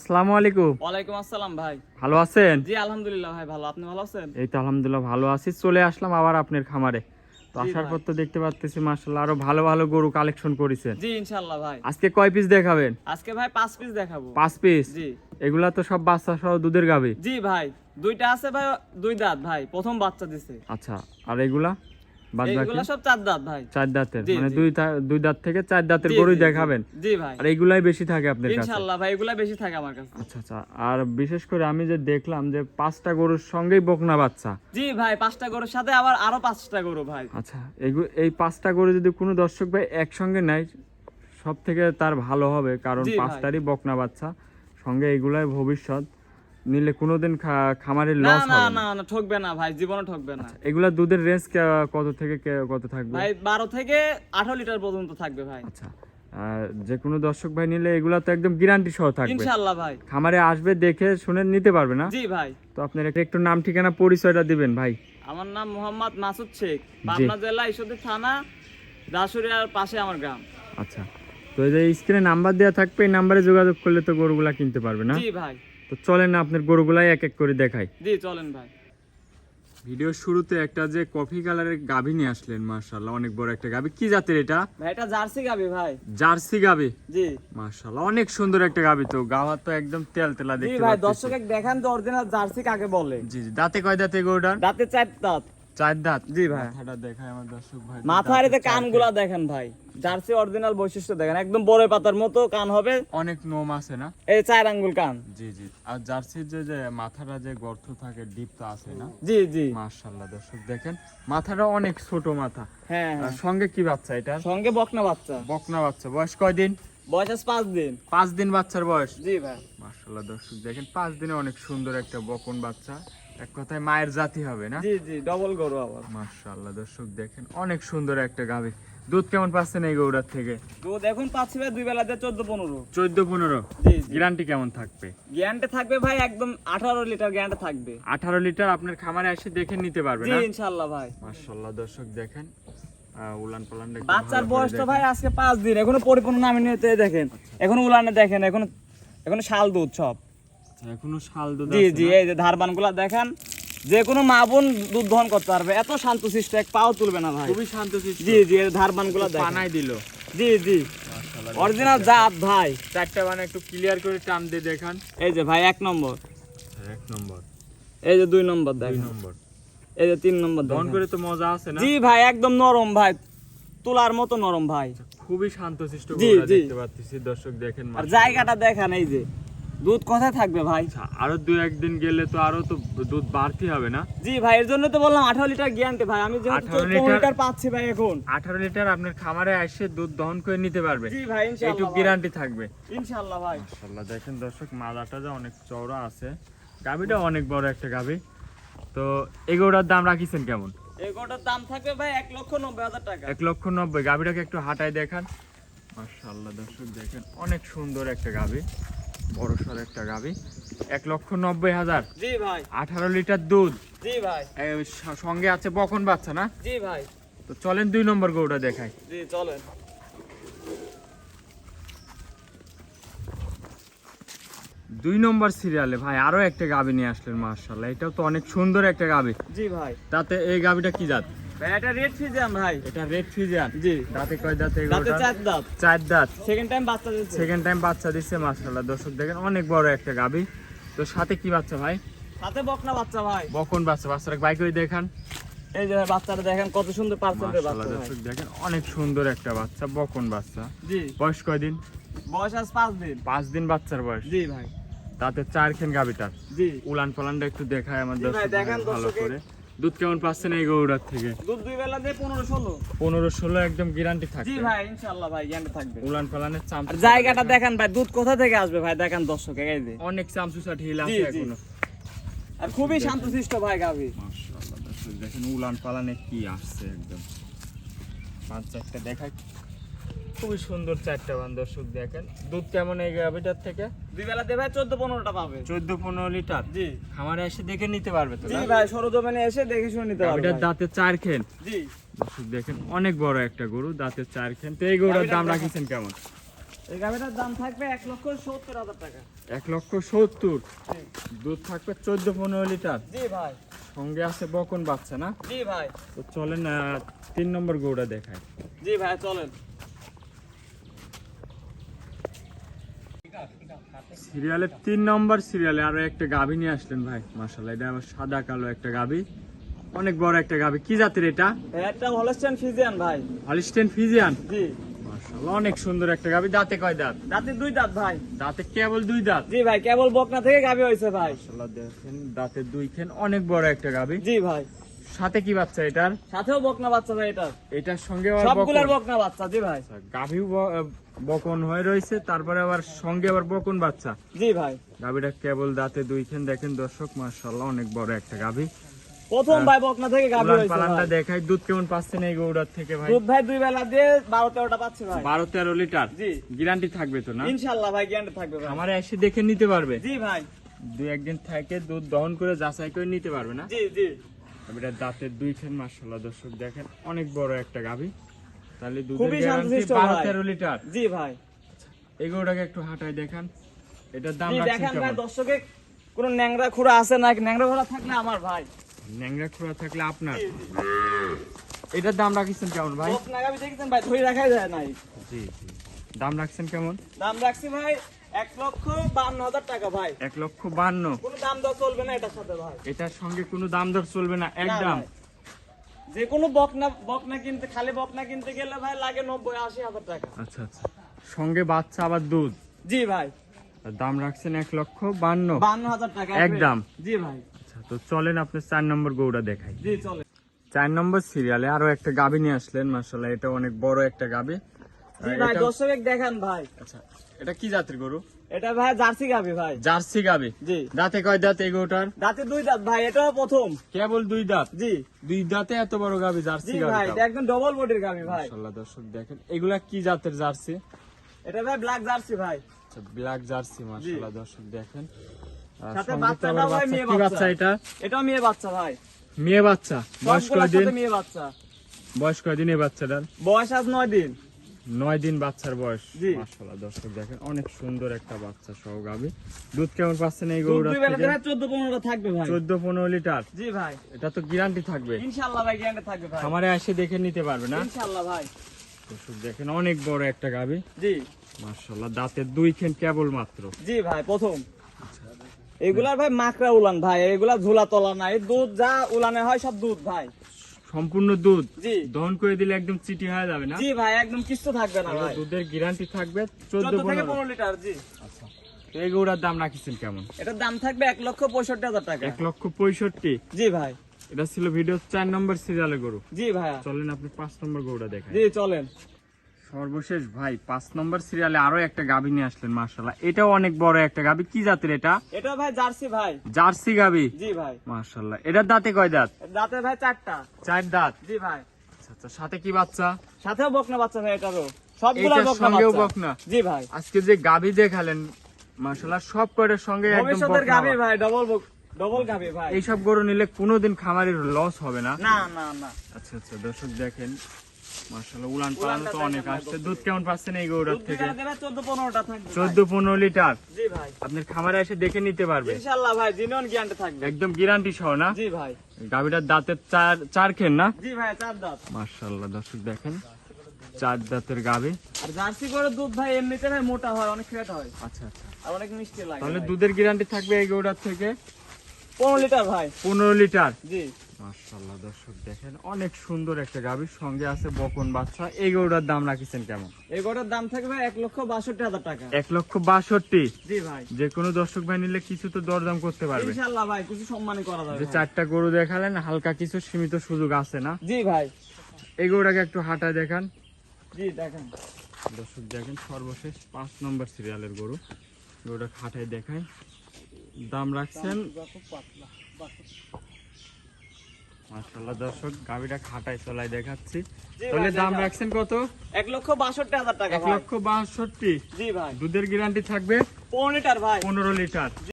আসসালামু আলাইকুম। ওয়ালাইকুম আসসালাম ভাই। ভালো আছেন? জি আলহামদুলিল্লাহ ভাই ভালো। আপনি ভালো আছেন? এই তো আলহামদুলিল্লাহ ভালো আছি। চলে আসলাম আবার আপনার খামারে। তো জি আসার ভাই। পর তো দেখতে পাচ্তেছি মাশাআল্লাহ আরো ভালো ভালো গরু কালেকশন করেছেন। জি ইনশাআল্লাহ ভাই। আজকে কয় পিস দেখাবেন? আজকে ভাই 5 পিস দেখাবো। 5 পিস? জি। এগুলা তো সব বাচ্চা সহ দুধের গাভী। জি ভাই, দুইটা আছে ভাই, দুই দাঁত ভাই, প্রথম বাচ্চা দিছে। আচ্ছা, আর এগুলা বাদ বাকি? এগুলা সব চার দাঁত ভাই। 4 দাঁতের, জি, মানে জি। দুই দাঁত থেকে 4 দাঁতের জি, গরুই জি, দেখাবেন। জি ভাই। আর এইগুলাই বেশি থাকে আপনার কাছে? ইনশাআল্লাহ ভাই, এগুলা বেশি থাকে আমার কাছে। আচ্ছা আচ্ছা। আর বিশেষ করে আমি যে দেখলাম যে 5টা গরুর সঙ্গেই বকনা বাচ্চা। জি ভাই, 5টা গরুর সাথে আবার আরো 5টা গরু ভাই। আচ্ছা, এই 5টা গরু যদি কোনো দর্শক ভাই একসঙ্গে নেয় সব থেকে তার ভালো হবে, কারণ জি ভাই। 5টারই বকনা বাচ্চা সঙ্গে এগুলাই ভবিষ্যৎ। নিলে কোনোদিন খামারের না লস না হবে না না। না, ঠকবে না ভাই, জীবনে ঠকবে না। এগুলা দুধের রেঞ্জ কত থেকে কত থাকবে? ভাই 12 থেকে 18 লিটার পর্যন্ত থাকবে ভাই। আচ্ছা, যে কোনো দর্শক ভাই নিলে এগুলা তো একদম গ্যারান্টি সহ থাকবে ইনশাআল্লাহ ভাই। খামারে আসবে দেখে শুনে নিতে পারবে না? জি ভাই। তো আপনার একটু নাম ঠিকানা পরিচয়টা দিবেন ভাই। আমার নাম মোহাম্মদ মাসুদ শেখ, পাবনা জেলা ঈশ্বরদী থানা, দাসুরিয়ার পাশে আমার গ্রাম। আচ্ছা, তো এই যে স্ক্রিনে নাম্বার দেওয়া থাকবে, এই নাম্বারে যোগাযোগ করলে তো গরুগুলা কিনতে পারবে না? জি ভাই। তো চলেন না আপনার গরুগুলাই এক এক করে দেখাই। জি চলেন ভাই। ভিডিও শুরুতে একটা যে কফি কালারের গাভী নিয়ে আসলেন, মাশাআল্লাহ অনেক বড় একটা গাভী। কি জাতের এটা? ভাই এটা জার্সি গাবি ভাই। জার্সি গাভী? জি। মাশাআল্লাহ অনেক সুন্দর একটা গাভী। তো গাভা তো একদম তেলতেলা জি দেখতে ভাই, পাচ্ছি। দর্শক দেখান তো অরিজিনাল জার্সি কাকে বলে। জি জি। দাঁতে কয় দাঁতে গরুটার? দাঁতে 4 দাঁত। 4 দাঁত? জি ভাই। মাথাটা দেখায় আমার দর্শক ভাই। মাথার এতে কানগুলা দেখেন ভাই, জার্সি অরিজিনাল বৈশিষ্ট্য দেখেন, একদম বড় পাতার মতো কান হবে। অনেক নোম আছে না? এই 4 আঙ্গুল কান। জি জি। আর জার্সির যে মাথাটা যে গর্ত থাকে, ডিপ তো আছে না? জি জি। মাশাআল্লাহ দর্শক দেখেন, মাথাটা অনেক ছোট মাথা। হ্যাঁ আর হ্যাঁ। সঙ্গে কি বাচ্চা এটা? সঙ্গে বকনা বাচ্চা। বকনা বাচ্চা। বয়স কয় দিন? বয়স আছে 5 দিন। 5 দিন বাচ্চার বয়স? জি ভাই। মাশাআল্লাহ দর্শক দেখেন, 5 দিনে অনেক সুন্দর একটা বকন বাচ্চা। এক কথায় মায়ের জাতি হবে না? জি জি, ডবল গরু আবার। মাশাআল্লাহ দর্শক দেখেন, অনেক সুন্দর একটা গাভী। দুধ কেমন পাচ্ছেন এই গরুটার থেকে? দুধ এখন পাচ্ছি ভাই দুই বেলাতে 14-15। 14-15? জি জি। গ্যারান্টি কেমন থাকবে? গ্যারান্টি থাকবে ভাই একদম 18 লিটার গ্যারান্টি থাকবে। 18 লিটার আপনার খামারে এসে দেখে নিতে পারবে জি না? ইনশাআল্লাহ ভাই। মাশাআল্লাহ দর্শক দেখেন, উলান পালান একটু বাচ্চার ভালো করে বয়স তো দেখেন। ভাই আজকে 5 দিন, এখনো পরিপূর্ণ নামে নিতে দেখেন, এখনো উলানে দেখেন, এখনো শাল দুধ সব। আচ্ছা, এখনো শাল দুধ জি আছে জি, না? এই যে ধারবানগুলা দেখেন, যে কোনো মা বোন দুধ দহন করতে পারবে, এত শান্তশিষ্ট, এক পাও তুলবে না ভাই। খুবই শান্তশিষ্ট। জি জি, এই ধারবানগুলা দেখেন। পানাই দিল। জি জি, মাশাআল্লাহ অরিজিনাল জাত ভাই। চারটা বানা একটু ক্লিয়ার করে টান দিয়ে দেখান। এই যে ভাই 1 নম্বর, এক নম্বর, এই যে 2 নম্বর 2 দেখেন, নম্বর। এই যে 3 নম্বর দহন দেখেন। করে তো মজা আছে না? জি ভাই, একদম নরম ভাই, তুলার মতো নরম ভাই। খুবই শান্তশিষ্ট জি, গরুটা জি। দেখতে পাচ্ছি দর্শক দেখেন। আর মাশাআল্লাহ। জায়গাটা দেখেন, এই যে দুধ কোথায় থাকবে ভাই। আচ্ছা, আরো 2-1 দিন গেলে তো আরো তো দুধ বাড়তি হবে না? জি ভাই, এর জন্য তো বললাম 18 লিটার গ্যারান্টি ভাই, আমি যেহেতু 18 14 লিটার পাচ্ছি ভাই এখন। 18 লিটার আপনার খামারে এসে দুধ দহন করে নিতে পারবে? জি ভাই একটু ইনশাআল্লাহ ভাই। গ্যারান্টি থাকবে? ইনশাআল্লাহ ভাই। মাশাআল্লাহ দেখেন দর্শক, মাদাটা যা অনেক চওড়া আছে, গাভীটা অনেক বড় একটা গাভী। তো এই গরুটার দাম রাখিছেন কেমন? এই গরুটার দাম থাকবে ভাই 1,90,000 টাকা। 1,90,000। গাভীটাকে একটু হাঁটায় দেখান। মাশাআল্লাহ দর্শক দেখেন, অনেক সুন্দর একটা গাভী, বড়সড় একটা গাভী। 1,90,000? জি ভাই। 18 লিটার দুধ, জি ভাই। সঙ্গে আছে বকন বাচ্চা না? জি ভাই। তো চলেন 2 নম্বর গরুটা দেখাই। জি চলেন। 2 নম্বর সিরিয়ালে ভাই আরো একটা গাভী নিয়ে আসলেন, মাশাআল্লাহ এটাও তো অনেক সুন্দর একটা গাভী। জি ভাই। তাতে এই গাভীটা কি জাত? ভাই এটা রেড ফিজিয়ান ভাই। এটা রেড ফ্রিজিয়ান? জি। দাঁতে কয় দাঁত এই দাঁতে গরুটা? 4 দাঁত। 4 দাঁত। সেকেন্ড টাইম বাচ্চা দিচ্ছে। সেকেন্ড টাইম বাচ্চা দিচ্ছে, মাশাআল্লাহ দর্শক দেখেন, অনেক বড় একটা গাভী। তো সাথে কি বাচ্চা ভাই? সাথে বকনা বাচ্চা ভাই। বকন বাচ্চা। বাচ্চাটা বাইক করে দেখান। এই যে ভাই বাচ্চাটা দেখেন কত সুন্দর পার্সেন্টের মাশাআল্লাহ বাচ্চা ভাই। দর্শক দেখেন, অনেক সুন্দর একটা বাচ্চা, বকন বাচ্চা। জি। বয়স কয় দিন? বয়স আজ 5 দিন। 5 দিন বাচ্চার বয়স। জি ভাই। তাতে 4 খেন গাভীটার। জি। উলান পালানটা একটু দেখায় আমার জি ভাই, দর্শক দেখান ভালো দর্শকে। করে। দুধ কেমন পাচ্ছেন এই গরুটার থেকে? দুধ দুই বেলা দিয়ে 15-16। 15-16 একদম গ্যারান্টি থাকবে? জি ভাই ইনশাআল্লাহ ভাই, গ্যারান্টি থাকবে। উলান পালানের চাম। আর জায়গাটা দেখেন ভাই, দুধ কোথা থেকে আসবে ভাই, দেখেন দর্শক, এই যে অনেক চামচুসা ঢিল জি, আছে জি। এখনো। আর খুবই শান্তশিষ্ট ভাই গাভী। মাশাআল্লাহ দর্শক দেখেন, উলান পালানে কি আসছে একদম। 5-4টা দেখাই, খুবই সুন্দর 4টা বান দর্শক দেখেন। দুধ কেমন এই গাভীটার থেকে? দুই বেলা দিয়ে ভাই 14-15টা পাবে। 14-15 লিটার? জি। খামারে এসে দেখে নিতে পারবে তো? জি ভাই, সরজমিনে এসে দেখে শুনে নিতে পারবে গাভীটার ভাই। দাঁতে 4 খেন। জি। দর্শক দেখেন, অনেক বড় একটা গরু, দাঁতে 4 খেন। তো এই গরুটার দাম রাখিছেন কেমন? এই গাভিটার দাম থাকবে 1,70,000 টাকা। 1,70,000। জি। দুধ থাকবে 14-15 লিটার। জি ভাই। সঙ্গে আছে বকন বাচ্চা না? জি ভাই। তো চলেন 3 নম্বর গরুটা দেখায়। জি ভাই চলেন। সিরিয়ালের 3 নম্বর সিরিয়ালে আরো একটা গাভী নিয়ে আসলেন ভাই। মাশাআল্লাহ, এটা আবার সাদা কালো একটা গাভী, অনেক বড় একটা গাভী। কি জাতের এটা? একটা হলস্টাইন ফ্রিজিয়ান ভাই। হলিস্টেইন ফ্রিজিয়ান। জি। মাশাআল্লাহ, অনেক সুন্দর একটা গাভী। দাঁতে কয় দাঁত? দাঁতে 2 দাঁত ভাই। দাঁতে কেবল 2 দাঁত। জি ভাই, কেবল বকনা থেকে গাভী হয়েছে ভাই। মাশাআল্লাহ, দেখেন দাঁতে 2 খেন, অনেক বড় একটা গাভী। জি ভাই। সাথে কি বাচ্চা এটার? সাথেও বকনা বাচ্চা ভাই এটা। এটার সঙ্গে আবার সবগুলোর বকন। বকনা বাচ্চা। জি ভাই। গাভীও বকন হয়ে রয়েছে, তারপরে আবার সঙ্গে আবার বকন বাচ্চা। জি ভাই। গাভীটা কেবল দাঁতে 2 খেন, দেখেন দর্শক, মাশাআল্লাহ অনেক বড় একটা গাভী। প্রথম ভাই বকনা থেকে গাভী উলান হয়েছে পালানটা ভাই। দেখাই। দুধ কেমন পাচ্ছেন এই গরুটার থেকে ভাই? দুধ ভাই 2 বেলা দিয়ে 12-13টা পাচ্ছে ভাই। 12-13 লিটার। জি। গ্যারান্টি থাকবে তো না? ইনশাআল্লাহ ভাই, গ্যারান্টি থাকবে ভাই। আমারে এসে দেখে নিতে পারবে? জি ভাই। 2-1 দিন থেকে দুধ দহন করে যাচাই করে নিতে পারবে না? জি জি। এটা দাঁতের 2 খেন, মাশাআল্লাহ দর্শক দেখেন, অনেক বড় একটা গাভী। তাহলে দুধের খুবই গ্যারান্টি শান্তশিষ্ট ভাই। 12-13 লিটার। জি ভাই। এই গরুটাকে একটু হাঁটায় দেখান। এটার দাম জি রাখছেন দেখেন ভাই, কেমন? দর্শকে কোন ন্যাংরা খুঁড়া আছে না? ন্যাংরা খুঁড়া থাকলে আমার ভাই। ন্যাংরা খোড়া থাকলে আপনার। জি, এটার দাম রাখছেন কেমন ভাই? বকনা গাভী দেখেছেন ভাই, ধরে রাখাই যায় নাই। জি জি। দাম রাখছেন কেমন? দাম রাখছি ভাই 1,52,000 টাকা ভাই। 1,52,000। কোনো দাম দর চলবে না এটার সাথে ভাই। এটার সঙ্গে কোনো দাম দর চলবে না, না একদম। ভাই। যে কোনো বকনা কিনতে, খালি বকনা কিনতে গেলে ভাই লাগে 90-80 হাজার টাকা। আচ্ছা আচ্ছা। সঙ্গে বাচ্চা আবার দুধ। জি ভাই। আর দাম রাখছেন 1,52,000। 52,000 টাকা একদম। জি ভাই। আচ্ছা, তো চলেন আপনি 4 নম্বর গরুটা দেখাই। জি চলে। 4 নম্বর সিরিয়ালে আরো একটা গাভী নিয়ে আসলেন, মাশাআল্লাহ এটা অনেক বড় একটা গাভী। জি ভাই, এটা- দর্শক দেখান ভাই। আচ্ছা, এটা কি জাতের গরু? এটা ভাই জার্সি গাভী ভাই। জার্সি গাভী। জি। দাঁতে কয় দাঁত এই গরুটার? দাঁতে 2 দাঁত ভাই, এটাও প্রথম। কেবল 2 দাঁত। জি 2 দাঁতে এত বড় গাভী, জি জার্সি ভাই, গাভী। এটা একদম ডবল বডির গাভী ভাই। মাশাআল্লাহ দর্শক দেখেন, এগুলা কি জাতের জার্সি? এটা ভাই ব্ল্যাক জার্সি ভাই। আচ্ছা, ব্ল্যাক জার্সি। মাশাআল্লাহ দর্শক দেখেন। আর সাথে সঙ্গে তো বাচ্চাটাও আবার ভাই বাচ্চা। মেয়ে কি বাচ্চা। বাচ্চা এটা? এটাও মেয়ে বাচ্চা ভাই। মেয়ে বাচ্চা। বয়স সবগুলোর কয়দিন? সাথে মেয়ে বাচ্চা। বয়স কয়দিন এই বাচ্চাটার? বয়স আজ 9 দিন। 9 দিন বাচ্চার বয়স। জি। মাশাআল্লাহ দর্শক দেখেন, অনেক সুন্দর একটা বাচ্চা সহ গাভী। দুধ কেমন পাচ্ছেন এই দুধ গরুটার 2 বেলা থেকে? দিয়ে 14-15টা থাকবে ভাই। 14-15 লিটার। জি ভাই। এটা তো গ্যারান্টি থাকবে। ইনশাআল্লাহ ভাই, গ্যারান্টি থাকবে ভাই। আমারে এসে দেখে নিতে পারবে না? ইনশাআল্লাহ ভাই। দর্শক দেখেন, অনেক বড় একটা গাভী। জি মাশাআল্লাহ, দাঁতের 2 খেন কেবল মাত্র। জি ভাই, প্রথম। এগুলার ভাই মাকড়া উলান ভাই, এগুলা ঝুলা তলা নাই। দুধ যা উলানে হয় সব দুধ ভাই। সম্পূর্ণ দুধ। জি দহন করে দিলে একদম চিটি হয়ে যাবে না? জি ভাই, একদম কিছু থাকবে না ভাই। দুধের গ্যারান্টি থাকবে 14 থেকে 14-15। 15 লিটার। জি। আচ্ছা, তো এই গরুটার দাম রাখিছেন কেমন? এটার দাম থাকবে 1,65,000 টাকা। 1,65,000। জি ভাই। এটা ছিল ভিডিও 4 নম্বর সিরিয়ালের গরু। জি ভাইয়া। চলেন আপনি 5 নম্বর গরুটা দেখাই। জি চলেন। সর্বশেষ ভাই 5 নম্বর সিরিয়ালে আরো একটা গাভী নিয়ে আসলেন, মাশাআল্লাহ এটাও অনেক বড় একটা গাভী। কি জাতের এটা? এটা ভাই জার্সি ভাই। জার্সি গাভী। জি ভাই। মাশাআল্লাহ, এটার দাঁতে কয় দাঁত? দাঁতে ভাই 4টা। 4 দাঁত। জি ভাই। আচ্ছা আচ্ছা, সাথে কি বাচ্চা? সাথেও বকনা বাচ্চা ভাই এটারও। সবগুলা এটার বকনা সঙ্গেও বাচ্চা। বকনা? জি ভাই। আজকে যে গাভী দেখালেন, মাশাআল্লাহ সব কয়টার সঙ্গে একদম ভবিষ্যতের বকনা গাভী আবার। ভাই, ডবল গাভী ভাই। এইসব গরু নিলে কোনোদিন খামারের লস হবে না? না না না। আচ্ছা আচ্ছা, দর্শক দেখেন, মাশাআল্লাহ উলান পালানো তো উলানটা অনেক দেখেন আসছে। ভাই, দুধ কেমন পাচ্ছেন এই গরুটার দুধ থেকে? বিঘা দেবে 14-15টা থাকবে ভাই। 14-15 লিটার। জি ভাই। আপনার খামারে এসে দেখে নিতে পারবে? ইনশাআল্লাহ ভাই, জিনিয়ন গ্যারান্টি থাকবে। একদম গ্যারান্টি সহ না? জি ভাই। গাভীটার দাঁতের 4 খেন না? জি ভাই, 4 দাঁত। মাশাআল্লাহ দর্শক দেখেন, 4 দাঁতের গাভী। আর জার্সি করে দুধ ভাই এমনিতে ভাই মোটা হয়, অনেক ফ্যাট হয়, আচ্ছা আচ্ছা, আর অনেক মিষ্টি লাগে। তাহলে ভাই। দুধের গ্যারান্টি থাকবে এই গরুটার থেকে 15 লিটার ভাই। 15 লিটার। জি। মাশাআল্লাহ দর্শক দেখেন, অনেক সুন্দর একটা গাভীর সঙ্গে আছে বকন বাচ্চা। এই গরুটার দাম রাখিছেন কেমন? এই গোটার দাম থাকবে 1,62,000 টাকা। 1,62,000। জি ভাই। যে কোনো দর্শক ভাই নিলে কিছু তো দরদাম করতে পারবে। ইনশাআল্লাহ ভাই, কিছু সম্মানই করা যাবে যে ভাই। 4টা গরু দেখালেন, হালকা কিছু সীমিত সুযোগ আছে না? জি ভাই। এই গরুটাকে একটু হাঁটায় দেখান। জি দেখেন। দর্শক দেখেন, সর্বশেষ 5 নম্বর সিরিয়ালের গরু। গরুটা হাঁটায় দেখায়। দাম রাখছেন, মাশাআল্লাহ দর্শক গাভীটা খাটায় চলাই দেখাচ্ছি। জি তাহলে ভাই, দাম দেখান। রাখছেন কত? 1,62,000 টাকা ভাই। 1,62,000। জি ভাই। দুধের গ্যারান্টি থাকবে 15 লিটার ভাই। 15 লিটার।